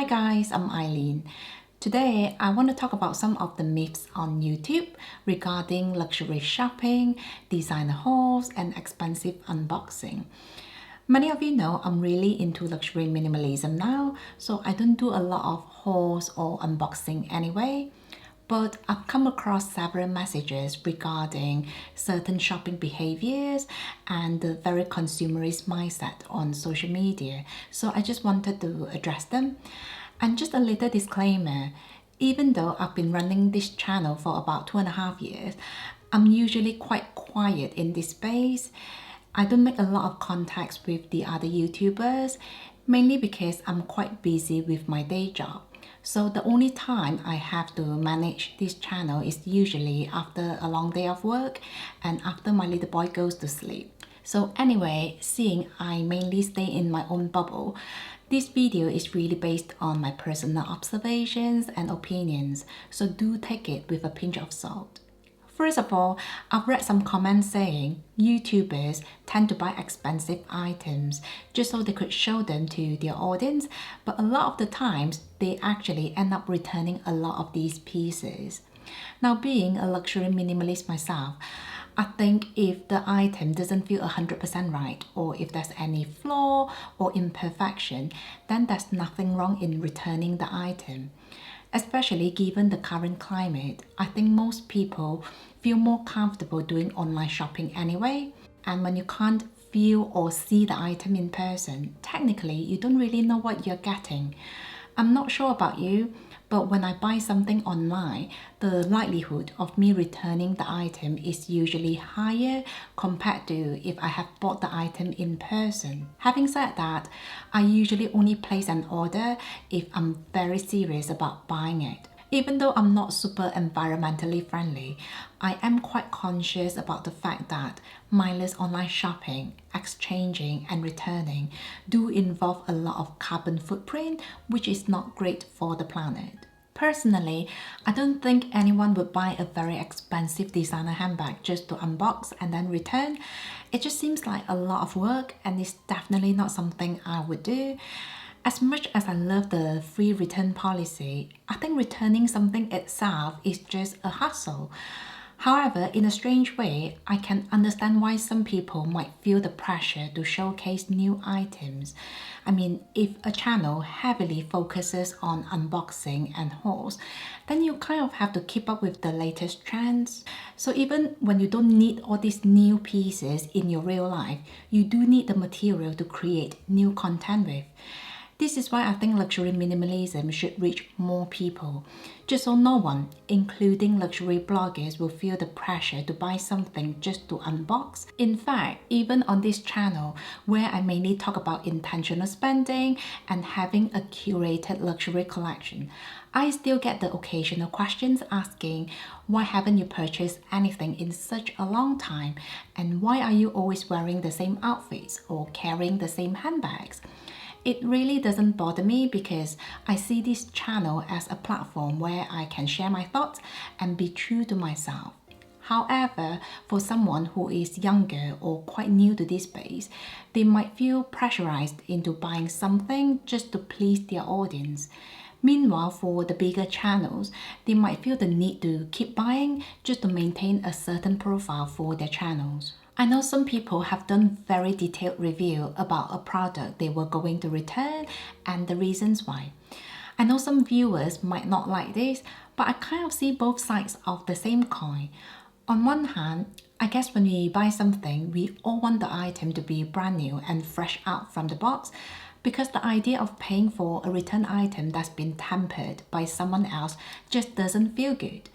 guys, I'm Eileen. Today, I want to talk about some of the myths on YouTube regarding luxury shopping, designer hauls, and expensive unboxing. Many of you know I'm really into luxury minimalism now, so I don't do a lot of hauls or unboxing anyway. But I've come across several messages regarding certain shopping behaviors and the very consumerist mindset on social media, so I just wanted to address them. And just a little disclaimer, even though I've been running this channel for about 2.5 years, I'm usually quite quiet in this space. I don't make a lot of contacts with the other YouTubers, mainly because I'm quite busy with my day job. So the only time I have to manage this channel is usually after a long day of work and after my little boy goes to sleep. So anyway, seeing I mainly stay in my own bubble, this video is really based on my personal observations and opinions, so do take it with a pinch of salt. First of all, I've read some comments saying YouTubers tend to buy expensive items just so they could show them to their audience, but a lot of the times they actually end up returning a lot of these pieces. Now, being a luxury minimalist myself, I think if the item doesn't feel 100% right, or if there's any flaw or imperfection, then there's nothing wrong in returning the item. Especially given the current climate, I think most people feel more comfortable doing online shopping anyway. And when you can't feel or see the item in person, technically you don't really know what you're getting. I'm not sure about you, but when I buy something online, the likelihood of me returning the item is usually higher compared to if I have bought the item in person. Having said that, I usually only place an order if I'm very serious about buying it. Even though I'm not super environmentally friendly, I am quite conscious about the fact that mindless online shopping, exchanging and returning do involve a lot of carbon footprint, which is not great for the planet. Personally, I don't think anyone would buy a very expensive designer handbag just to unbox and then return. It just seems like a lot of work and it's definitely not something I would do. As much as I love the free return policy, I think returning something itself is just a hassle. However, in a strange way, I can understand why some people might feel the pressure to showcase new items. I mean, if a channel heavily focuses on unboxing and hauls, then you kind of have to keep up with the latest trends. So even when you don't need all these new pieces in your real life, you do need the material to create new content with. This is why I think luxury minimalism should reach more people, just so no one, including luxury bloggers, will feel the pressure to buy something just to unbox. In fact, even on this channel, where I mainly talk about intentional spending and having a curated luxury collection, I still get the occasional questions asking, why haven't you purchased anything in such a long time? And why are you always wearing the same outfits or carrying the same handbags? It really doesn't bother me because I see this channel as a platform where I can share my thoughts and be true to myself. However, for someone who is younger or quite new to this space, they might feel pressurized into buying something just to please their audience. Meanwhile, for the bigger channels, they might feel the need to keep buying just to maintain a certain profile for their channels. I know some people have done very detailed review about a product they were going to return and the reasons why. I know some viewers might not like this, but I kind of see both sides of the same coin. On one hand, I guess when we buy something, we all want the item to be brand new and fresh out from the box, because the idea of paying for a return item that's been tampered by someone else just doesn't feel good.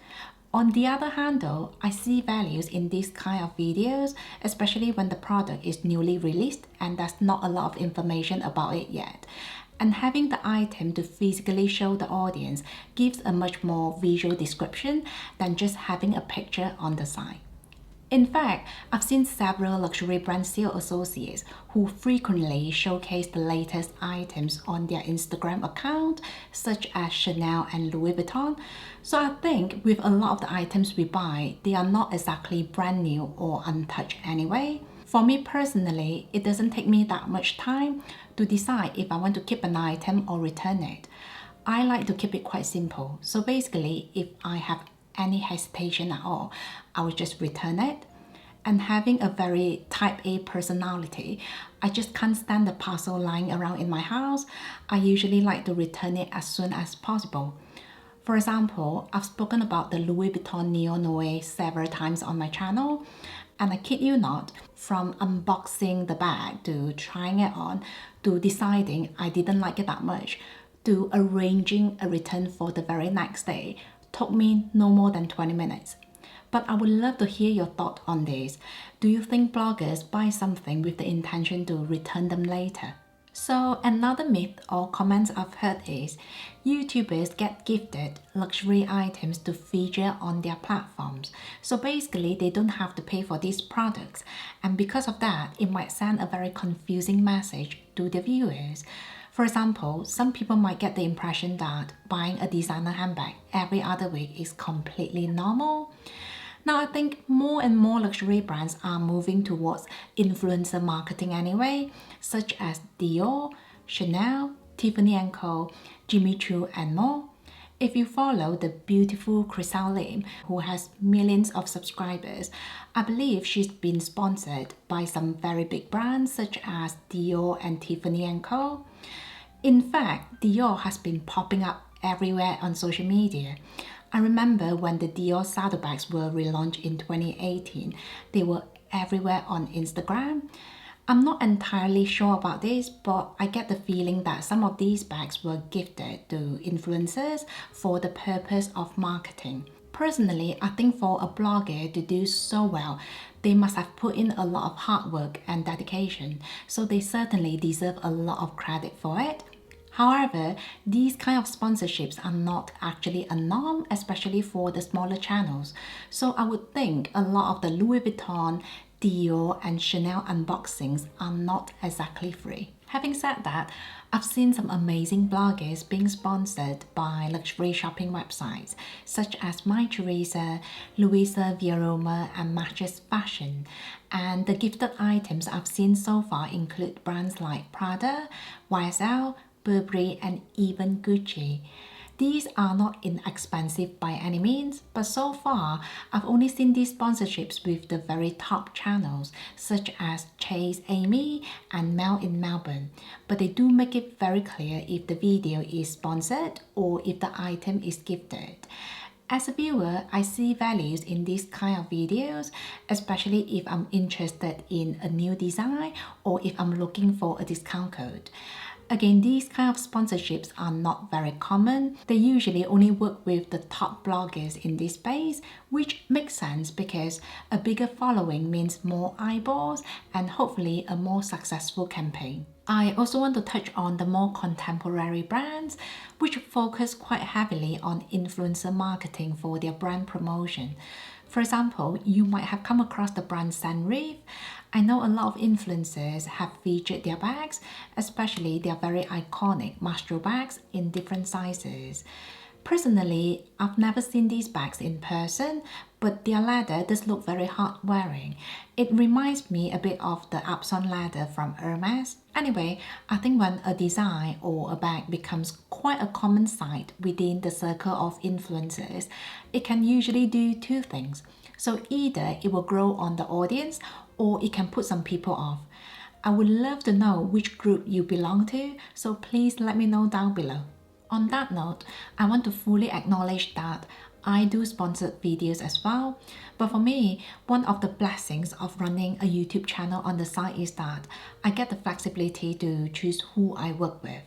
On the other hand though, I see values in these kind of videos, especially when the product is newly released and there's not a lot of information about it yet. And having the item to physically show the audience gives a much more visual description than just having a picture on the side. In fact, I've seen several luxury brand sales associates who frequently showcase the latest items on their Instagram account, such as Chanel and Louis Vuitton. So I think with a lot of the items we buy, they are not exactly brand new or untouched anyway. For me personally, it doesn't take me that much time to decide if I want to keep an item or return it. I like to keep it quite simple. So basically, if I have any hesitation at all, I will just return it. And having a very type A personality, I just can't stand the parcel lying around in my house. I usually like to return it as soon as possible. For example, I've spoken about the Louis Vuitton Neo Noir several times on my channel, and I kid you not, from unboxing the bag to trying it on to deciding I didn't like it that much to arranging a return for the very next day took me no more than 20 minutes. But I would love to hear your thought on this. Do you think bloggers buy something with the intention to return them later? So another myth or comment I've heard is YouTubers get gifted luxury items to feature on their platforms. So basically they don't have to pay for these products, and because of that it might send a very confusing message to the viewers. For example, some people might get the impression that buying a designer handbag every other week is completely normal. Now, I think more and more luxury brands are moving towards influencer marketing anyway, such as Dior, Chanel, Tiffany & Co., Jimmy Choo, and more. If you follow the beautiful Crystal Lim, who has millions of subscribers, I believe she's been sponsored by some very big brands such as Dior and Tiffany & Co. In fact, Dior has been popping up everywhere on social media. I remember when the Dior saddlebags were relaunched in 2018, they were everywhere on Instagram. I'm not entirely sure about this, but I get the feeling that some of these bags were gifted to influencers for the purpose of marketing. Personally, I think for a blogger to do so well, they must have put in a lot of hard work and dedication, so they certainly deserve a lot of credit for it. However, these kind of sponsorships are not actually a norm, especially for the smaller channels. So I would think a lot of the Louis Vuitton, Dior and Chanel unboxings are not exactly free. Having said that, I've seen some amazing bloggers being sponsored by luxury shopping websites such as My Teresa, Louisa Viaroma and Matches Fashion. And the gifted items I've seen so far include brands like Prada, YSL, Burberry and even Gucci. These are not inexpensive by any means, but so far I've only seen these sponsorships with the very top channels such as Chase Amy and Mel in Melbourne, but they do make it very clear if the video is sponsored or if the item is gifted. As a viewer, I see values in these kind of videos, especially if I'm interested in a new design or if I'm looking for a discount code. Again, these kind of sponsorships are not very common. They usually only work with the top bloggers in this space, which makes sense because a bigger following means more eyeballs and hopefully a more successful campaign. I also want to touch on the more contemporary brands, which focus quite heavily on influencer marketing for their brand promotion. For example, you might have come across the brand Sans-Rive. I know a lot of influencers have featured their bags, especially their very iconic Mastro bags in different sizes. Personally, I've never seen these bags in person, but their leather does look very hard wearing. It reminds me a bit of the Epsom leather from Hermes. Anyway, I think when a design or a bag becomes quite a common sight within the circle of influencers, it can usually do two things. So either it will grow on the audience or it can put some people off. I would love to know which group you belong to, so please let me know down below. On that note, I want to fully acknowledge that I do sponsored videos as well. But for me, one of the blessings of running a YouTube channel on the side is that I get the flexibility to choose who I work with.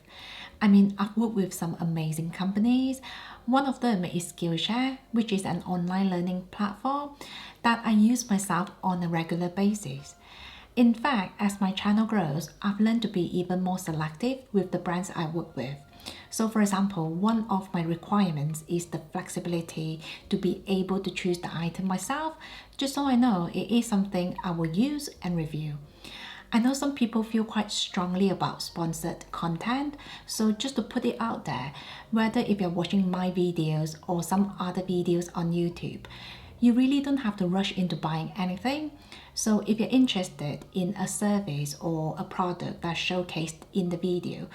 I mean, I've worked with some amazing companies. One of them is Skillshare, which is an online learning platform that I use myself on a regular basis. In fact, as my channel grows, I've learned to be even more selective with the brands I work with. So for example, one of my requirements is the flexibility to be able to choose the item myself, just so I know it is something I will use and review. I know some people feel quite strongly about sponsored content, so just to put it out there, whether if you're watching my videos or some other videos on YouTube, you really don't have to rush into buying anything. So if you're interested in a service or a product that's showcased in the video,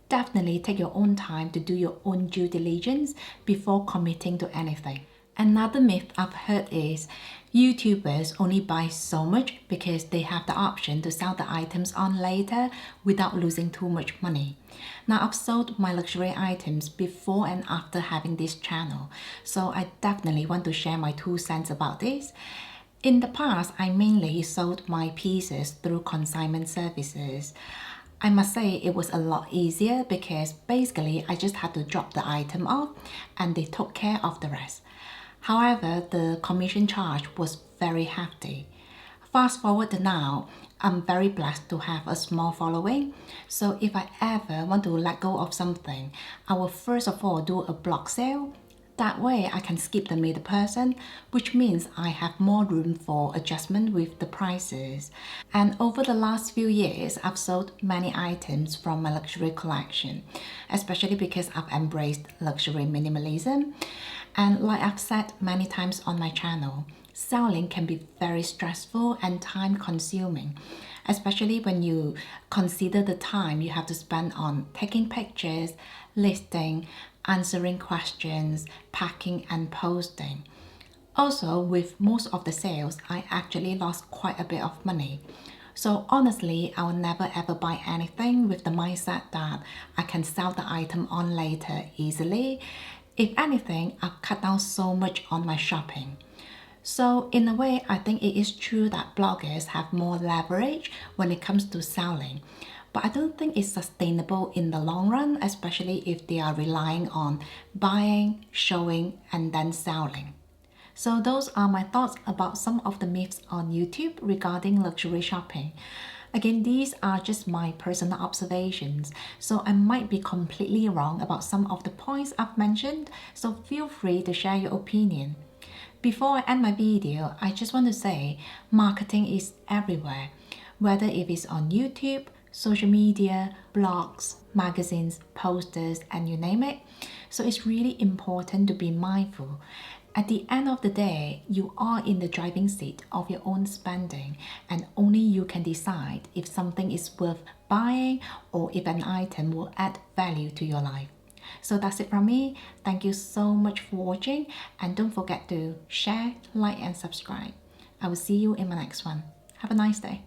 definitely take your own time to do your own due diligence before committing to anything. Another myth I've heard is YouTubers only buy so much because they have the option to sell the items on later without losing too much money. Now, I've sold my luxury items before and after having this channel, so I definitely want to share my 2 cents about this. In the past, I mainly sold my pieces through consignment services. I must say it was a lot easier because basically I just had to drop the item off and they took care of the rest. However, the commission charge was very hefty. Fast forward to now, I'm very blessed to have a small following. So if I ever want to let go of something, I will first of all do a block sale. That way I can skip the middle person, which means I have more room for adjustment with the prices. And over the last few years, I've sold many items from my luxury collection, especially because I've embraced luxury minimalism. And like I've said many times on my channel, selling can be very stressful and time consuming, especially when you consider the time you have to spend on taking pictures, listing, answering questions, packing and posting. Also, with most of the sales, I actually lost quite a bit of money. So honestly, I will never ever buy anything with the mindset that I can sell the item on later easily. If anything, I've cut down so much on my shopping. So in a way, I think it is true that bloggers have more leverage when it comes to selling. But I don't think it's sustainable in the long run, especially if they are relying on buying, showing, and then selling. So those are my thoughts about some of the myths on YouTube regarding luxury shopping. Again, these are just my personal observations, so I might be completely wrong about some of the points I've mentioned, so feel free to share your opinion. Before I end my video, I just want to say marketing is everywhere, whether it is on YouTube, social media, blogs, magazines, posters, and you name it. So it's really important to be mindful. At the end of the day, you are in the driving seat of your own spending, and only you can decide if something is worth buying or if an item will add value to your life. So that's it from me. Thank you so much for watching, and don't forget to share, like, and subscribe. I will see you in my next one. Have a nice day.